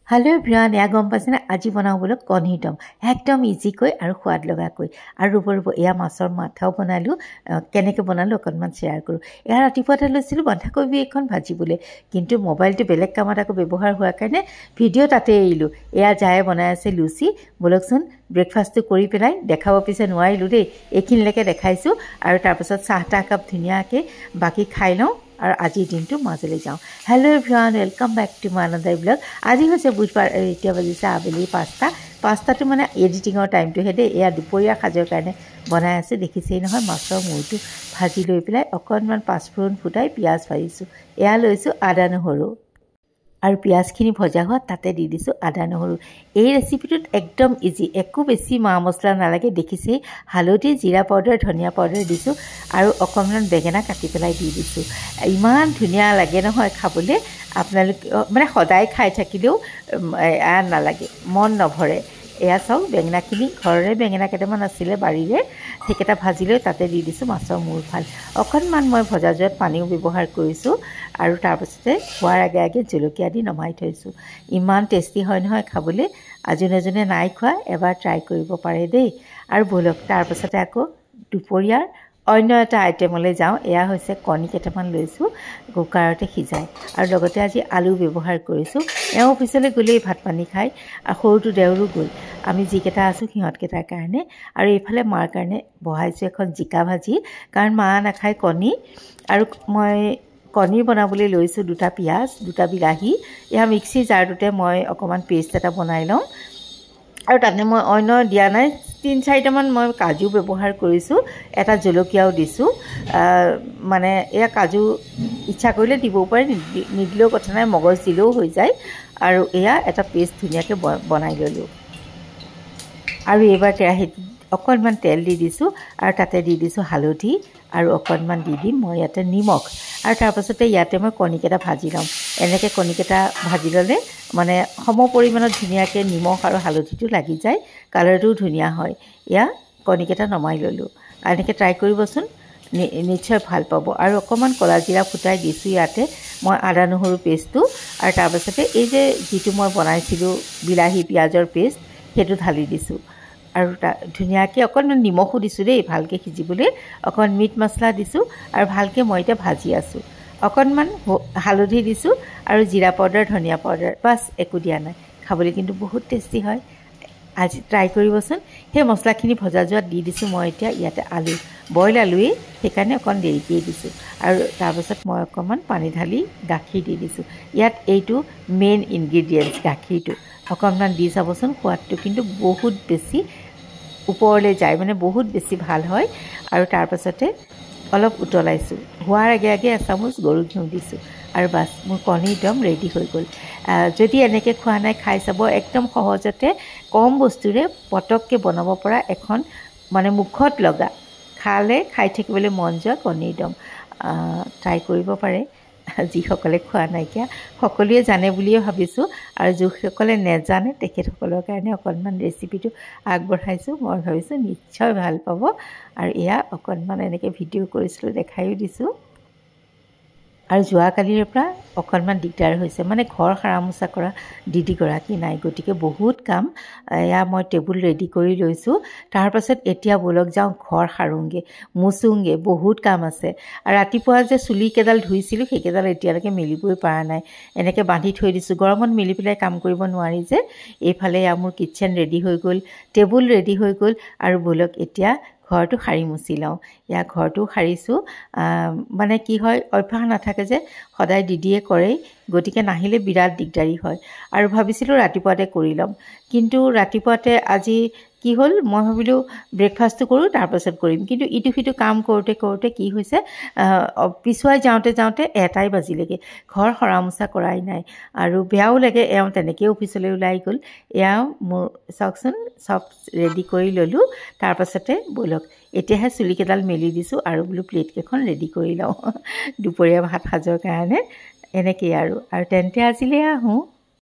hello everyone या गम पाइছে না আজি বনাবলৈ কণী দম একদম ইজি কৈ আৰু সোৱাদ লগা কৈ আৰু ৰূপ এয়া মাছৰ মাথাও বনালো কেনেকৈ বনালো অকনমান শেয়াৰ কৰো এয়া ৰাতিপুৱাতে লৈছিলো বন্ধাকবি এখন ভাজিবলৈ কিন্তু মোবাইলটো বেলেগ কামত আকৌ ব্যৱহাৰ হোৱাৰ কাৰণে ভিডিও তাতে এৰিলো এয়া যায় বনাই আছে লুচি বলকচোন ব্ৰেকফাষ্টটো কৰি পেলাই দেখাব পিছে নোৱাৰিলো দেই এখিনলৈকে দেখাইছো আৰু তাৰ পাছত চাহটা কাপ ধুনিয়াকৈ বাকি খাই লওঁ और आज दिन तो मजाले जाऊँ hello everyone welcome back to my another blog आज हे बुधवार इतना बजिसे आबेली 5टा तो माने एडिटिंगर टाइम तो हे दे या दुपरिया खाजर कारण बनाई आसे देखिसेই নহয় माछर मूरটো भाजी লৈ পেলাই অকনমান পাঁচফোৰণ ফুটাই পিয়াজ ভাজিছো এয়া লৈছো আদা নহৰু और पियाजखिनि भजा हुआ ताते दी दिसो आदा নহৰু এই ৰেচিপিটোত একদম ইজি একো বেছি মা মছলা নালাগে দেখিছে হালধি জিৰা পাউডাৰ ধনিয়া পাউডাৰ দিছো আৰু অকনমান বেঙেনা কাটি পেলাই দি দিছো ইমান ধুনিয়া লাগে নহয় খাবলে আপোনালোক মানে সদায় খাই থাকিলেও নালাগে মন নভৰে এয়া সব বেঙেনাখিনি ঘৰৰে বেঙেনা কেটামান আছিলে বাৰীৰে হেকেটা ভাজি লৈ তাতে দি দিছো মাছৰ মূৰ ভাল অকনমান মই ভজা যোৱাত পানীও ব্যৱহাৰ কৰিছো আৰু তাৰ পাছতে হোৱাৰ আগে আগে জলকীয়া দি নমাই থৈছো ইমান টেষ্টি হয় নহয় খাবলে আজনে নাই খোৱা এবাৰ ট্ৰাই কৰিব পাৰে দেই আৰু বলক তাৰ পাছতে আকৌ দুপৰীয়াৰ অন্য এটা আইটেমলৈ যাওঁ এয়া হৈছে কণী কেটামান লৈছো কুকাৰতে সিজাই আৰু লগতে আজি আলু ব্যৱহাৰ কৰিছো এও অফিচলৈ গলেই ভাত পানী খাই সৰুটো দেউৰু গল আমি জিকেটা আছো সিহঁত কেটাৰ কাৰণে আৰু এইফালে মাৰ কাৰণে বহাইছো এখন জিকা ভাজি কাৰণ মা নাখায় কণী আৰু মই কণী বনাবলৈ লৈছো দুটা পিয়াজ দুটা বিলাহী ইয়া মিক্সি জাৰটোতে মই অকমান পেষ্ট এটা বনাই লম আৰু তাতে মই অন্য দিয়া নাই 3-4টা মান মই কাজু ব্যৱহাৰ কৰিছো এটা জলকীয়াও দিছো মানে এয়া কাজু ইচ্ছা কৰিলে দিব পাৰে নিদিলেও কথা নাই মগজ দিলেও হৈ যায় আৰু এয়া এটা পেষ্ট ধুনিয়াকৈ বনাই ললো আৰু এবাৰ কেৰাহীত অকনমান তেল দি দিছো আৰু তাতে দি দিছো হালধি আৰু অকনমান দি দিম মই ইয়াতে নিমখ আৰু তাৰ পাছতে ইয়াতে মই কণীকেটা ভাজি লম এনেকে কণীকেটা ভাজি ললে মানে সম পৰিমাণত ধুনিয়াকৈ নিমখ আৰু হালধিটো লাগি যায় কালাৰটো ধুনিয়া হয় ইয়া কণীকেটা নমাই ললো এনেকে ট্ৰাই কৰিবচোন নিশ্চয় ভাল পাব আৰু অকমান কলা জিৰা ফুটাই দিছো ইয়াতে মই আদা নহৰু পেষ্টটো আৰু তাৰ পাছতে এই যে যিটো মই বনাইছিলো বিলাহী পিয়াজৰ পেষ্ট হেতু ঢালি দিছো আৰু ধুনিয়াকৈ অকনমান নিমখো দিছো দেই ভালকে সিজিবলৈ অকন মিট মছলা দিছো আৰু ভালকে মই এটা ভাজি আছো অকনমান হালধি দিছো আৰু জিৰা পাউডাৰ ধনিয়া পাউডাৰ বাস একো দিয়া নাই খাবলৈ কিন্তু বহুত টেষ্টি হয় আজি ট্ৰাই কৰিবচোন হে মছলাখিনি ভজা যোৱাত দি দিছো মই এতিয়া ইয়াতে আলু বইল আলুই সেইকাৰণে অকন দেৰিকৈ দিছো আৰু তাৰ পাছত মই অকমান পানী ঢালি গাখীৰ দি দিছো ইয়াত এইটো মেইন ইনগ্ৰেডিয়েন্টছ গাখীৰটো অকনমান দি চাবচোন সোৱাদটো কিন্তু বহুত বেছি ওপৰলৈ যায় মানে বহুত বেছি ভাল হয় আৰু তাৰ পাছতে অলপ উতলাইছো হোৱাৰ আগে আগে এচামুচ গৰু ঘিউ দিছো আৰু বাস মোৰ কণী দম ৰেডি হৈ গল যদি এনেকে খোৱা নাই খাই চাব একদম সহজতে কম বস্তুৰে পটককে বনাব পৰা এখন মানে মুখত লগা খালে খাই থাকিবলৈ মন যোৱা কণী দম ট্ৰাই কৰিব পাৰে যিসকলে খোৱা নাইকিয়া সকলোৱে জানে বুলিয়ে ভাবিছো আৰু যিসকলে নেজানে তেখেতসকলৰ কাৰণে অকনমান ৰেচিপিটো আগবঢ়াইছো মই ভাবিছো নিশ্চয় ভাল পাব আৰু এয়া অকনমান এনেকে ভিডিও কৰিছিলো দেখাইও দিছো আৰু যোৱাকালিৰ পৰা অকনমান দিগদাৰ হৈছে মানে ঘৰ সাৰামোচা কৰা দিদি গৰাকী নাই গতিকে বহুত কাম এয়া মই টেবুল ৰেডি কৰি লৈছো তাৰ পাছত এতিয়া বলক যাওঁ ঘৰ সাৰুংগে মুচুংগে বহুত কাম আছে আৰু ৰাতিপুৱা যে চুলি কেডাল ধুইছিলো সেইকেডাল এতিয়ালৈকে মিলিবই পৰা নাই এনেকে বান্ধি থৈ দিছো গৰমত মিলি পেলাই কাম কৰিব নোৱাৰি যে এইফালে মোৰ কিচেন ৰেডি হৈ গল টেবুল ৰেডি হৈ গল আৰু বলক এতিয়া ঘৰটো সাৰি মুছি লওঁ ইয়া ঘৰটো সাৰিছো মানে কি হয় অভ্যাস নাথাকে যে সদায় দিদিয়ে কৰে গতিকে নাহিলে বিৰাট দিগদাৰি হয় আৰু ভাবিছিলো ৰাতিপুৱাতে কৰি লম কিন্তু ৰাতিপুৱাতে আজি কি হল মই ভাবিলো ব্ৰেকফাষ্টটো কৰো তাৰ পাছত কৰিম কিন্তু ইটো হিটো কাম কৰোতে কৰোতে কি হৈছে পিছুৱাই যাওঁতে এটাই বাজিলেগে ঘৰ হৰামুছা কৰাই নাই আৰু বেয়াও লাগে এও তেনেকৈ অফিচলৈ ওলাই গল এয়া মোৰ সকচোন সব ৰেডি কৰি ললো তাৰ পাছতে বলক এতিয়াহে চুলি কেডাল মেলি দিছো আৰু ব্লু প্লেট কেখন ৰেডি কৰি লওঁ দুপৰীয়া ভাত সাজৰ কাৰণে এনেকৈ আৰু তেন্তে আজিলৈ আহোঁ